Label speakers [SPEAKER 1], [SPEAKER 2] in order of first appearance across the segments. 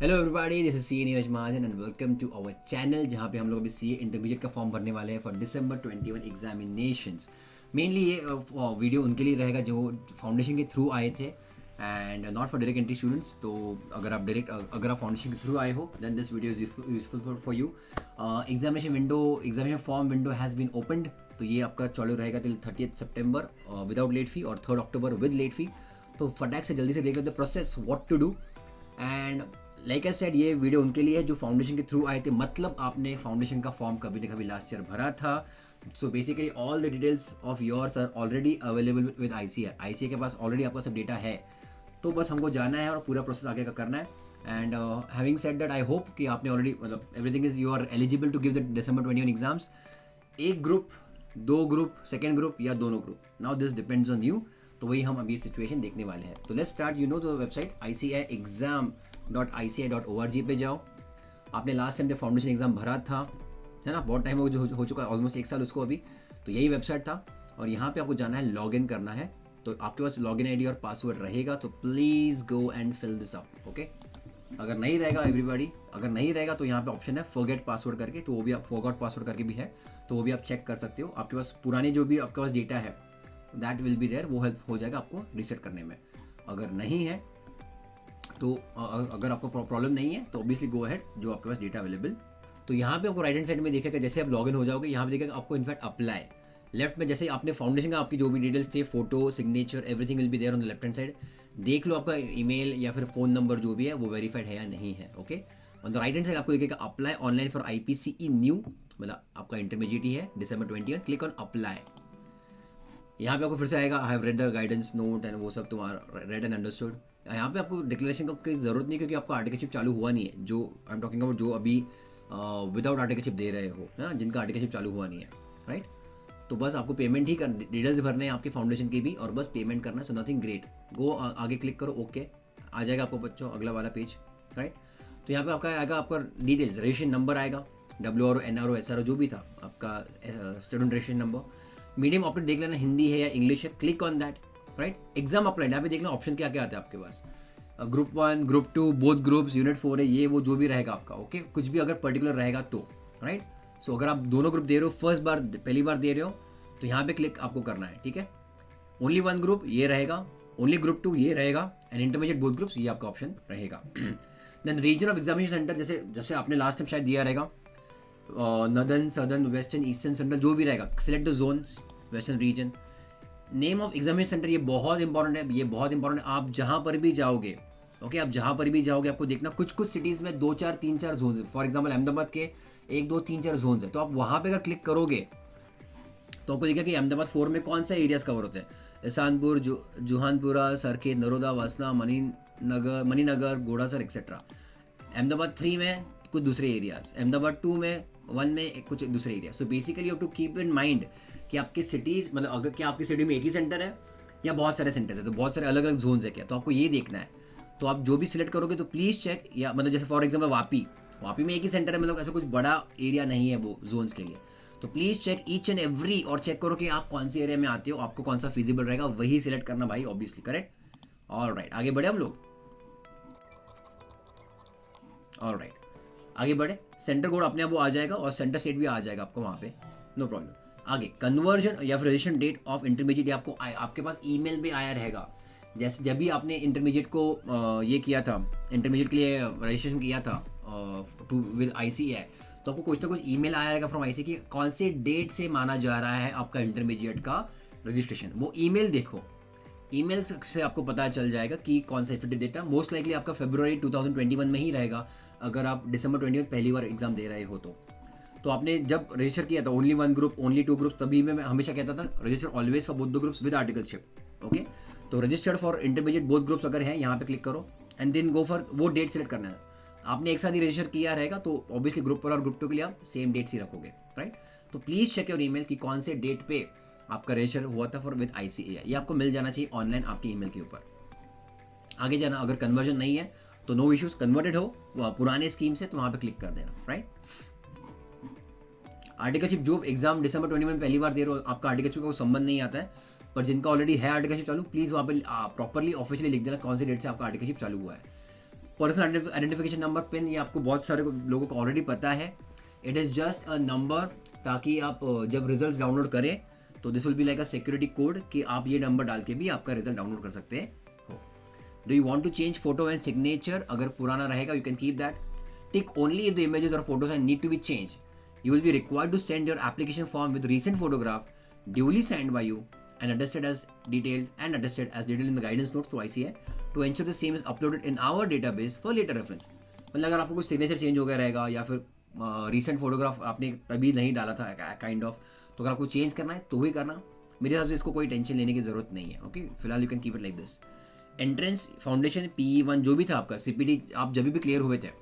[SPEAKER 1] Hello everybody, this is C Neeraj Mahajan and welcome to our channel, जहाँ पे हम लोग अभी सी इंटरमीडिएट का फॉर्म भरने वाले हैं फॉर December 21 एग्जामिनेशंस। मेनली ये वीडियो उनके लिए रहेगा जो फाउंडेशन के थ्रू आए थे and not for direct entry students. तो अगर आप फाउंडेशन के थ्रू आए हो then this video is useful for you. Examination form window has been opened, तो ये आपका चालू रहेगा टिल 30 सितंबर विदाउट लेट फी और 3 अक्टूबर विद लेट फी। तो फटाक से जल्दी से देख लेते process what to do. And like I said, ये वीडियो उनके लिए है जो फाउंडेशन के थ्रू आए थे, मतलब आपने फाउंडेशन का फॉर्म कभी ना कभी लास्ट ईयर भरा था। So basically all the details of yours are already available with ICA के पास ऑलरेडी आपका सब डेटा है। तो बस हमको जाना है और पूरा प्रोसेस आगे का करना है। And having said that, I hope कि आपने ऑलरेडी मतलब everything is you are eligible to give the December 21 exams. एक ग्रुप, 2 ग्रुप, सेकेंड ग्रुप या दोनों group, now this depends on you. तो वही हम अभी सिचुएशन देखने वाले हैं। तो let's start. You know the website ICAexam.ICAI.org पे जाओ। आपने लास्ट टाइम जब फाउंडेशन एग्जाम भरा था, है ना, बहुत टाइम हो चुका है, ऑलमोस्ट 1 साल उसको अभी। तो यही वेबसाइट था और यहाँ पे आपको जाना है, लॉग इन करना है। तो आपके पास लॉगिन आईडी और पासवर्ड रहेगा, तो please go and fill this up. Okay, अगर नहीं रहेगा एवरीबॉडी, अगर नहीं रहेगा तो यहाँ पे ऑप्शन है फॉरगेट पासवर्ड करके, तो वो भी आप फॉरगॉट पासवर्ड करके भी है, तो वो भी आप चेक कर सकते हो। आपके पास पुराने जो भी आपके पास डेटा है दैट विल बी देयर, वो हेल्प हो जाएगा आपको रीसेट करने में। अगर नहीं है तो अगर आपको प्रॉब्लम नहीं है तो ऑब्वियसली गो अहेड, जो आपके पास डेटा अवेलेबल। तो यहाँ पे आपको राइट हैंड साइड में दिखेगा, जैसे आप लॉगिन हो जाओगे यहाँ पे दिखेगा आपको इनफैक्ट अप्लाई। लेफ्ट में जैसे आपने फाउंडेशन का आपकी जो भी डिटेल्स थे, photo, signature, everything will be there on the left hand side. देख लो आपका ईमेल या फिर फ़ोन नंबर जो भी है वो वेरीफाइड है या नहीं है। Okay, on the right hand side आपको दिखेगा apply online for IPCE new, मतलब आपका इंटरमीडिएट ही है, December 21। Click on apply. यहाँ पे आपको फिर से आएगा I have read the guidance note and वो सब तुम्हारा रेड एंड अंडरस्टूड। यहाँ पे आपको डिक्लेरेशन की जरूरत नहीं, क्योंकि आपका आर्टिकलशिप चालू हुआ नहीं है। जो आई एम टॉकिंग अबाउट, जो अभी विदाउट आर्टिकलशिप दे रहे हो, है ना, जिनका आर्टिकलशिप चालू हुआ नहीं है, राइट। तो बस आपको पेमेंट ही कर, डिटेल्स भरने हैं आपके फाउंडेशन की भी, और बस पेमेंट करना है। सो नथिंग ग्रेट, गो आगे क्लिक करो, ओके आ जाएगा आपको बच्चों अगला वाला पेज, राइट। तो यहाँ पे आपका आएगा आपका डिटेल्स, रजिस्ट्रेशन नंबर आएगा, WRO, NRO, SRO जो भी था आपका student registration number. Medium option देख लेना, हिंदी है या इंग्लिश है, click on that, right. Exam applied, यहाँ पे देख लेना ऑप्शन क्या क्या आता है आपके पास, group 1, group 2, both groups, unit 4 है, ये वो जो भी रहेगा आपका। ओके, कुछ भी अगर पर्टिकुलर रहेगा तो, राइट। सो अगर आप दोनों ग्रुप दे रहे हो, पहली बार दे रहे हो, तो यहाँ पे क्लिक आपको करना है, ठीक है। ओनली 1 ग्रुप ये रहेगा, ओनली ग्रुप 2 ये रहेगा, एंड इंटरमीडिएट बोथ ग्रुप्स ये आपका ऑप्शन रहेगा। Then region of examination centre, जैसे आपने लास्ट टाइम शायद दिया रहेगा, northern, southern, western, eastern, central जो भी रहेगा, select the zones, western region. Name of examination centre, ये बहुत इंपॉर्टेंट है, ये बहुत इंपॉर्टेंट है। आप जहाँ पर भी जाओगे, ओके, आप जहाँ पर भी जाओगे आपको देखना कुछ सिटीज़ में 2, 4, 3, 4 जोन है। फॉर एग्जाम्पल अहमदाबाद के 1, 2, 3, 4 जोन है, तो आप वहाँ पे अगर क्लिक करोगे तो आपको देखा कि अहमदाबाद 4 में कौन सा एरियाज कवर होते हैं, एहसानपुर, जुहानपुरा, सरखेत, नरोदा, वासना, मणिनगर, घोड़ासर एक्सेट्रा। अहमदाबाद 3 में कुछ दूसरे एरियाज, अहमदाबाद 2 में 1 में कुछ दूसरे area. So basically you have to keep in mind कि आपकी सिटीज़, मतलब अगर क्या आपकी सिटी में एक ही सेंटर है या बहुत सारे सेंटर्स है, तो बहुत सारे अलग अलग जोन्स है क्या, तो आपको ये देखना है। तो आप जो भी सिलेक्ट करोगे तो प्लीज़ चेक, या मतलब जैसे फॉर एग्जाम्पल वापी में एक ही सेंटर है, मतलब ऐसा कुछ बड़ा एरिया नहीं है वो जोन्स के लिए। तो please check each and every, और चेक करो कि आप कौन से एरिया में आते हो, आपको कौन सा फिजिबल रहेगा वही सिलेक्ट करना भाई, ऑब्वियसली, करेक्ट। ऑलराइट, आगे बढ़े हम लोग। ऑलराइट, आगे बढ़े। सेंटर कोड अपने आप वो आ जाएगा और सेंटर स्टेट भी आ जाएगा आपको वहाँ पे, नो प्रॉब्लम। आगे कन्वर्जन या फिर रजिस्ट्रेशन डेट ऑफ इंटरमीडिएट, आपको आपके पास ईमेल में आया रहेगा। जैसे जब भी आपने इंटरमीडिएट को ये किया था, इंटरमीडिएट के लिए रजिस्ट्रेशन किया था विद ICAI, तो आपको कुछ ना कुछ ईमेल आया रहेगा फ्रॉम ICAI कि कौन से डेट से माना जा रहा है आपका इंटरमीडिएट का रजिस्ट्रेशन। वो ईमेल देखो, ईमेल से आपको पता चल जाएगा कि कौन सा इफेक्टिव डेट है। मोस्ट लाइकली आपका February 2021 में ही रहेगा, अगर आप December 21 पहली बार एग्जाम दे रहे हो तो आपने जब रजिस्टर किया था ओनली 1 ग्रुप, ओनली 2 ग्रुप्स, तभी मैं हमेशा कहता था register always for both the groups with articleship. Okay, तो registered for intermediate both groups अगर है, यहाँ पे क्लिक करो एंड देन गो फॉर वो डेट सेलेक्ट करना है। आपने एक साथ ही रजिस्टर किया रहेगा तो ऑब्वियसली ग्रुप 1 और ग्रुप 2 के लिए आप सेम डेट्स ही रखोगे, राइट। तो प्लीज़ चेक योर ईमेल कि कौन से डेट पे आपका रजिस्टर हुआ था फॉर विद ICAI, ये आपको मिल जाना चाहिए ऑनलाइन आपके ईमेल के ऊपर। आगे जाना, अगर कन्वर्जन नहीं है तो नो इश्यूज, कन्वर्टेड हो पुराने स्कीम से तो वहाँ पे क्लिक कर देना, राइट। आर्टिकलशिप, जो एग्जाम December 21 में पहली बार दे रहे हो, आपका आर्टिकलशिप का कोई संबंध नहीं आता है, पर जिनका ऑलरेडी है आर्टिकलशिप चालू, प्लीज़ वहाँ पे प्रॉपरली ऑफिशियली लिख देना कौन सी डेट से आपका आर्टिकलशिप चालू हुआ है। पर्सनल आइडेंटिफिकेशन नंबर पिन, ये आपको बहुत सारे लोगों को ऑलरेडी पता है. It is just a number, ताकि आप जब रिजल्ट डाउनलोड करें तो this will be like a security code कि आप ये नंबर डाल के भी आपका रिजल्ट डाउनलोड कर सकते हो. Do you want to change photo and signature? अगर पुराना रहेगा you can keep that. Tick only if the images और photos need to be change. You will be required to send your application form with recent photograph duly signed by you and attested as detailed in the guidance notes. So ICA to ensure the same is uploaded in our database for later reference. मतलब अगर आपको कुछ signature change हो गया रहेगा या फिर recent photograph आपने तभी नहीं डाला था काइंड ऑफ, तो अगर आपको चेंज करना है तो ही करना. मेरे हिसाब से इसको कोई टेंशन लेने की जरूरत नहीं है. ओके, फिलहाल you can keep it like this. Entrance foundation PE1 जो भी था आपका CPT, आप जब भी क्लियर हुए थे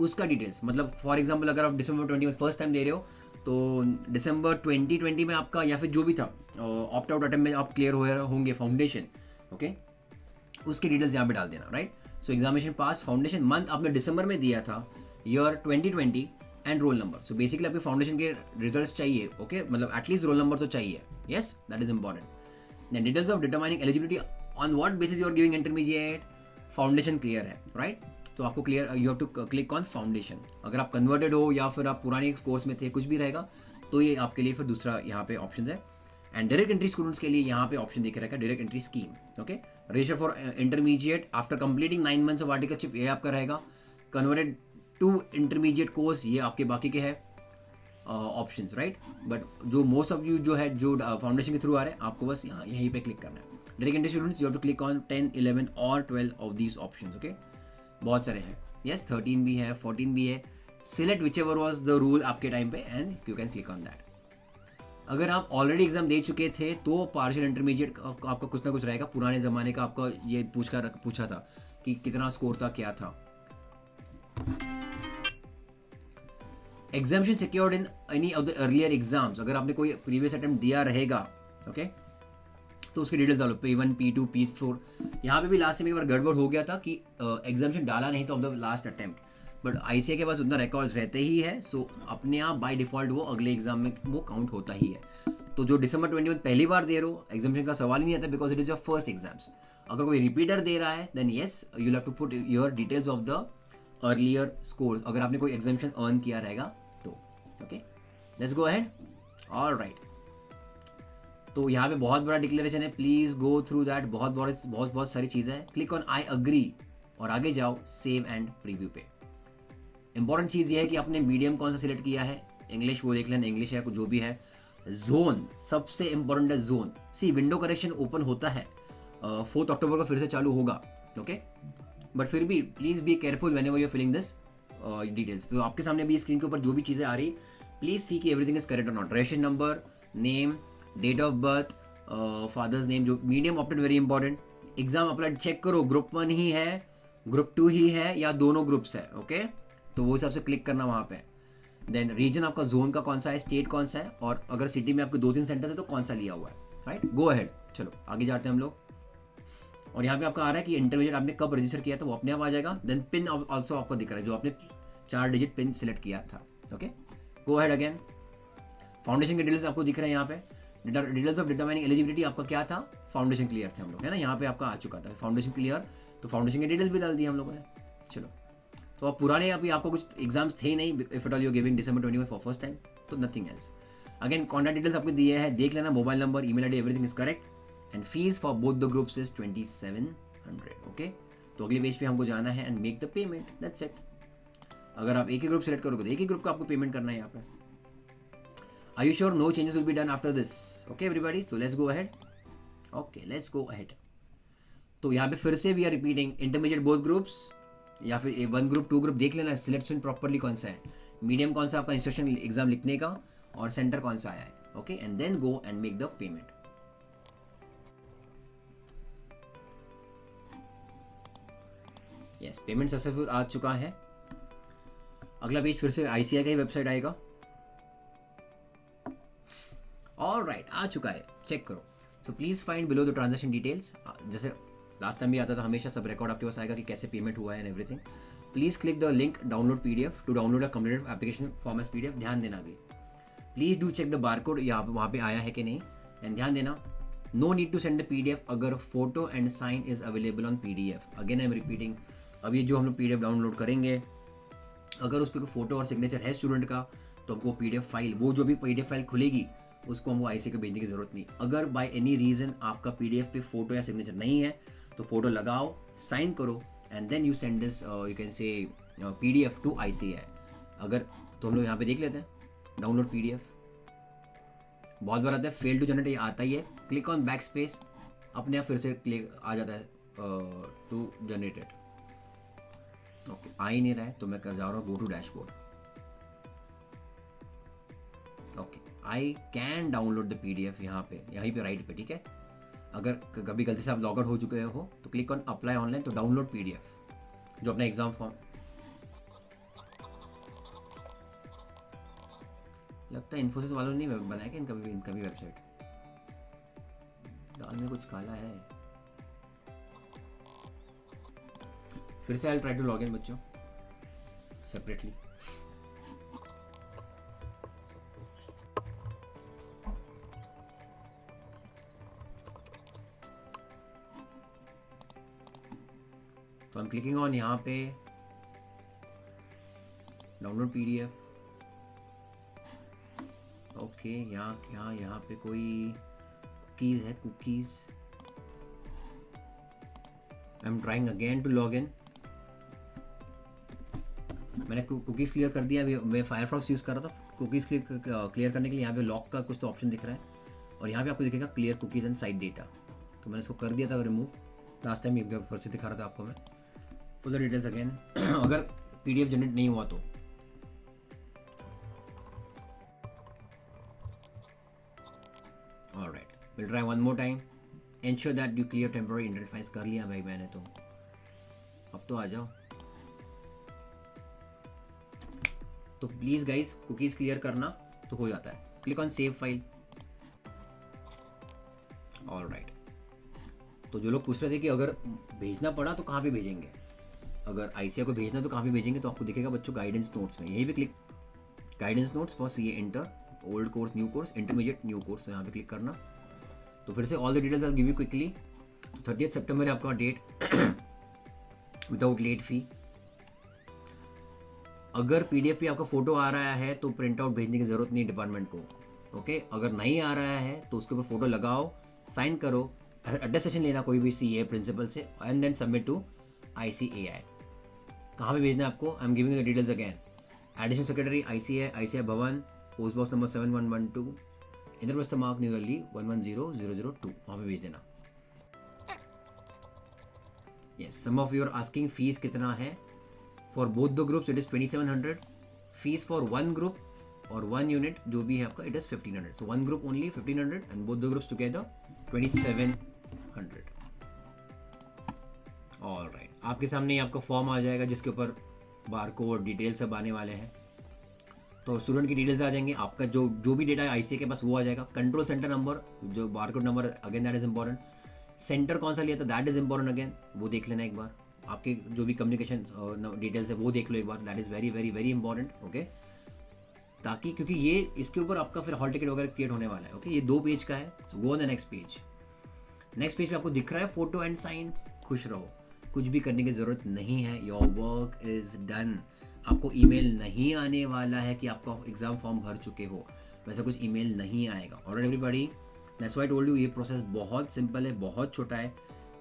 [SPEAKER 1] उसका डिटेल्स, मतलब फॉर एग्जांपल अगर आप दिसंबर 20 में फर्स्ट टाइम दे रहे हो तो दिसंबर 2020 में आपका या फिर जो भी था ऑप्ट आउट अटेम्प्ट में आप क्लियर हुए होंगे फाउंडेशन, ओके, उसकी डिटेल्स यहाँ पे डाल देना. Right. So examination pass, foundation month आपने दिसंबर में दिया था, year 2020 and roll number. So basically आपके फाउंडेशन के रिजल्ट्स चाहिए. ओके, मतलब एटलीस्ट रोल नंबर तो चाहिए. Yes, that is important. Then details of determining eligibility, on what basis you are giving intermediate. Foundation clear है, राइट. तो आपको clear, you have to click on foundation. अगर आप converted हो या फिर आप पुराने कोर्स में थे, कुछ भी रहेगा तो ये आपके लिए फिर दूसरा यहाँ पे ऑप्शन है. एंड डायरेक्ट एंट्री स्टूडेंट्स के लिए यहाँ पे ऑप्शन दिख रहेगा direct entry scheme. Okay, register for intermediate after completing 9 months of articleship, ये आपका रहेगा. कन्वर्टेड टू इंटरमीडिएट कोर्स, ये आपके बाकी के है ऑप्शंस. राइट. बट जो मोस्ट ऑफ यू जो है जो फाउंडेशन के थ्रू आ रहे हैं, आपको बस यहाँ यहीं पे क्लिक करना है. Direct entry students, you have to click on 10, 11 और 12 ऑफ दीज ऑप्शंस. ओके, बहुत सारे हैं. यस, 13 भी है, 14 भी है. Select which ever was the rule आपके टाइम पे and you can click on that. अगर आप ऑलरेडी एग्जाम दे चुके थे तो पार्शियल इंटरमीडिएट आपका कुछ ना कुछ रहेगा. पुराने ज़माने का आपका ये पूछा था कि कितना स्कोर था, क्या था. Examination secured in any of the earlier exams, अगर आपने कोई प्रीवियस अटेम्प्ट दिया रहेगा, ओके, तो उसकी डिटेल्स डालो. P1, P2, P4. यहाँ पे भी लास्ट टाइम एक बार गड़बड़ हो गया था कि एग्जामिनेशन डाला नहीं था of the last attempt, but ICA के पास उतना रिकॉर्ड्स रहते ही है. सो अपने आप बाय डिफॉल्ट वो अगले एग्जाम में वो काउंट होता ही है. तो जो दिसंबर 21 पहली बार दे रहे हो, एग्जामिनेशन का सवाल ही नहीं आता because it is your first exams. अगर कोई रिपीटर दे रहा है then yes you have to put your details of the earlier scores, अगर आपने कोई एग्जामिनेशन अर्न किया रहेगा तो. Okay, let's go ahead. Alright. तो यहाँ पे बहुत बड़ा डिक्लेरेशन है, प्लीज गो थ्रू दैट. बहुत सारी चीज़ें हैं. क्लिक ऑन आई अग्री और आगे जाओ सेव एंड प्रीव्यू पे. इंपॉर्टेंट चीज़ ये है कि आपने मीडियम कौन सा सिलेक्ट किया है. इंग्लिश वो देख लेना, इंग्लिश है जो भी है. जोन सबसे इंपॉर्टेंट है. जोन सी विंडो करेक्शन ओपन होता है 4 अक्टूबर को फिर से चालू होगा. ओके, बट फिर भी please be careful whenever you are filling this details. तो आपके सामने भी स्क्रीन के ऊपर जो भी चीज़ें आ रही, प्लीज सी कि एवरीथिंग इज करेक्ट और not. Registration number, name, date of birth, father's name. जो medium opted, very important. Exam apply check करो, ग्रुप 1 ही है, ग्रुप 2 ही है या दोनों ग्रुप्स है. ओके, तो वो हिसाब से क्लिक करना वहाँ पे. देन रीजन आपका जोन का कौन सा है, स्टेट कौन सा है, और अगर सिटी में आपके 2-3 सेंटर्स है तो कौन सा लिया हुआ है. Right, go ahead. चलो आगे जाते हैं हम लोग. और यहाँ पे आपका आ रहा है कि इंटरमीडिएट आपने कब रजिस्टर किया था, वो अपने आप आ जाएगा. देन पिन ऑल्सो आपको दिख रहा है जो आपने 4 डिजिट पिन सिलेक्ट किया था. Okay, go ahead again. Foundation के डिटेल्स आपको दिख रहे हैं यहाँ पे. डिटेल्स ऑफ डिटरमाइनिंग एलिजिबिलिटी आपका क्या था, फाउंडेशन क्लियर थे हम लोग, है ना. यहाँ पे आपका आ चुका था फाउंडेशन क्लियर, तो फाउंडेशन के डिटेल्स भी डाल दिए हम लोगों ने. चलो, तो अब पुराने अभी आपको कुछ एग्जाम्स थे नहीं, if at all you giving December 21 for first time, तो nothing else. Again contact details आपको दिए हैं, देख लेना. Mobile number, email ID, everything is correct. And fees for both the groups is 2700. Okay, तो अगले पेज पे हमको जाना है and make the payment. That's it. अगर आप एक ही ग्रुप सेलेक्ट करोगे तो एक ही ग्रुप का आपको पेमेंट करना है यहाँ पे. Are you sure no changes will be done after this? Okay everybody, so let's go ahead. Okay, let's go ahead. तो यहाँ पे फिर से we are repeating intermediate both groups या फिर 1 group 2 group देख लेना सिलेक्शन प्रॉपरली कौन सा है, मीडियम कौन सा आपका इंस्ट्रक्शन एग्जाम लिखने का, और सेंटर कौन सा आया है. Okay, and then go and make the payment. Yes, payment successful आ चुका है. अगला पेज फिर से ICI का ही वेबसाइट आएगा. ऑल राइट, आ चुका है, चेक करो. So please find below the transaction details. जैसे लास्ट टाइम भी आता था, हमेशा सब रिकॉर्ड आपके पास आएगा कि कैसे पेमेंट हुआ है and everything. Please click the link download PDF to download a completed application form as PDF. ध्यान देना भी, please do check the barcode यहाँ वहाँ पे आया है कि नहीं. एंड ध्यान देना, no need to send the PDF अगर photo and sign is available on PDF. Again I am repeating, अब ये जो हम लोग PDF डाउनलोड करेंगे, अगर उस पर कोई फोटो और सिग्नेचर है स्टूडेंट का, तो हमको PDF फाइल, वो जो भी PDF फाइल खुलेगी उसको हमको IC को भेजने की ज़रूरत नहीं। अगर बाय एनी रीज़न आपका PDF पे फोटो या सिग्नेचर नहीं है तो फोटो लगाओ, साइन करो, and then you send this you can say PDF to ICAI। अगर तो हम लोग यहाँ पे देख लेते हैं डाउनलोड PDF, बहुत बार आता है फेल टू जनरेट, ये आता ही है। क्लिक ऑन बैक स्पेस, अपने आप फिर से क्लिक आ जाता है टू जनरेटेड। ओके, आ ही नहीं रहा है तो मैं कर जा रहा हूँ go to dashboard. Okay, I can download the PDF यहाँ पे, यहीं पे राइट पे, ठीक है। अगर कभी गलती से आप लॉग आउट हो चुके हो तो क्लिक ऑन अप्लाई ऑनलाइन, तो डाउनलोड PDF जो अपना एग्जाम फॉर्म, लगता है इन्फोसिस वालों ने बनाया क्या इनका भी वेबसाइट। दाल में कुछ काला है। फिर से I try to log in बच्चों सेपरेटली। तो आई एम क्लिकिंग ऑन यहाँ पे डाउनलोड PDF। ओके, यहाँ पे कोई कुकीज़ है, cookies. I am trying again to log in. मैंने कुकीज़ क्लियर कर दिया। अभी मैं फायरफॉक्स यूज़ कर रहा था। कुकीज़ क्लियर करने के लिए यहाँ पे लॉक का कुछ तो ऑप्शन दिख रहा है, और यहाँ पे आपको दिखेगा clear cookies and site data. तो मैंने इसको कर दिया था रिमूव। लास्ट टाइम एक फिर से दिखा रहा था आपको मैं। Full the details again. अगर PDF जनरेट नहीं हुआ तो alright, will try one more time. Ensure that you clear temporary internet files. कर लिया भाई मैंने तो। अब तो आ जाओ। तो प्लीज़ गाइज कुकीज़ क्लियर करना तो हो जाता है। Click on save file. Alright, तो जो लोग पूछ रहे थे कि अगर भेजना पड़ा तो कहाँ पे भेजेंगे, अगर ICAI को भेजना तो कहाँ पे भेजेंगे, तो आपको दिखेगा बच्चों गाइडेंस नोट्स में। यहीं पे click, guidance notes for CA inter, old course, new course, intermediate, new course. तो यहाँ पे क्लिक करना। तो फिर से all the details I give you quickly. तो 30 सितंबर है आपका डेट विदाउट लेट फी। अगर PDF पे आपका फोटो आ रहा है तो प्रिंट आउट भेजने की ज़रूरत नहीं डिपार्टमेंट को। ओके, अगर नहीं आ रहा है तो उसके ऊपर फोटो लगाओ, साइन करो, अटेस्टेशन लेना कोई भी CA प्रिंसिपल से, and then submit to ICAI। कहाँ पे भेजना है आपको? I am giving the details again. Additional secretary ICAI Bhawan, post box number 7112, Indraprastha Marg, New Delhi 110002। वहाँ पे भेज देना। Yes, some of your asking fees कितना है? For both the groups it is 2700। Fees for one group और वन यूनिट जो भी है आपका it is 1500। So one group only 1500 and both the groups together 2700। Alright, आपके सामने ही आपका फॉर्म आ जाएगा जिसके ऊपर बारकोड डिटेल सब आने वाले हैं। तो स्टूडेंट की डिटेल्स आ जाएंगे, आपका जो भी डेटा है ICAI के पास वो आ जाएगा। कंट्रोल सेंटर नंबर, जो barcode number, again that is important. Centre कौन सा लिया था दैट इज इंपॉर्टेंट, अगेन वो देख लेना एक बार। आपके जो भी कम्युनिकेशन डिटेल्स है वो देख लो एक बार, that is very very very important. Okay, ताकि क्योंकि ये इसके ऊपर आपका फिर हॉल टिकट वगैरह क्रिएट होने वाला है। ओके, ये 2 पेज का है। So go on the next page. Next page पे आपको दिख रहा है फोटो एंड साइन। खुश रहो, कुछ भी करने की ज़रूरत नहीं है। Your work is done. आपको ईमेल नहीं आने वाला है कि आपका एग्ज़ाम फॉर्म भर चुके हो, वैसा कुछ ईमेल नहीं आएगा। Alright everybody, that's why I told you, ये प्रोसेस बहुत सिंपल है, बहुत छोटा है।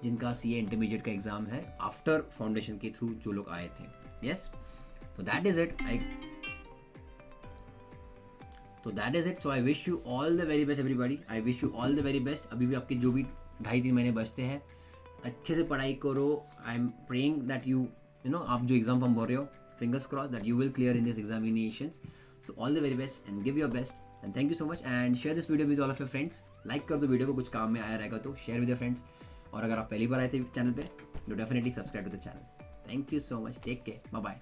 [SPEAKER 1] जिनका CA इंटरमीडिएट का एग्ज़ाम है आफ्टर फाउंडेशन के थ्रू जो लोग आए थे। यस, तो that is it. So I wish you all the very best everybody. I wish you all the very best. अभी भी आपके जो भी 2.5-3 महीने बचते हैं, अच्छे से पढ़ाई करो। I am praying that you know आप जो एग्जाम फॉर्म भर रहे हो, fingers cross that you will clear in this examinations. So all the very best and give your best and thank you so much. And share this video with all of your friends. Like कर दो video को, कुछ काम में आया रहेगा तो share with your friends. और अगर आप पहली बार आए थे चैनल पे, तो definitely subscribe to the channel. Thank you so much, take care, bye bye.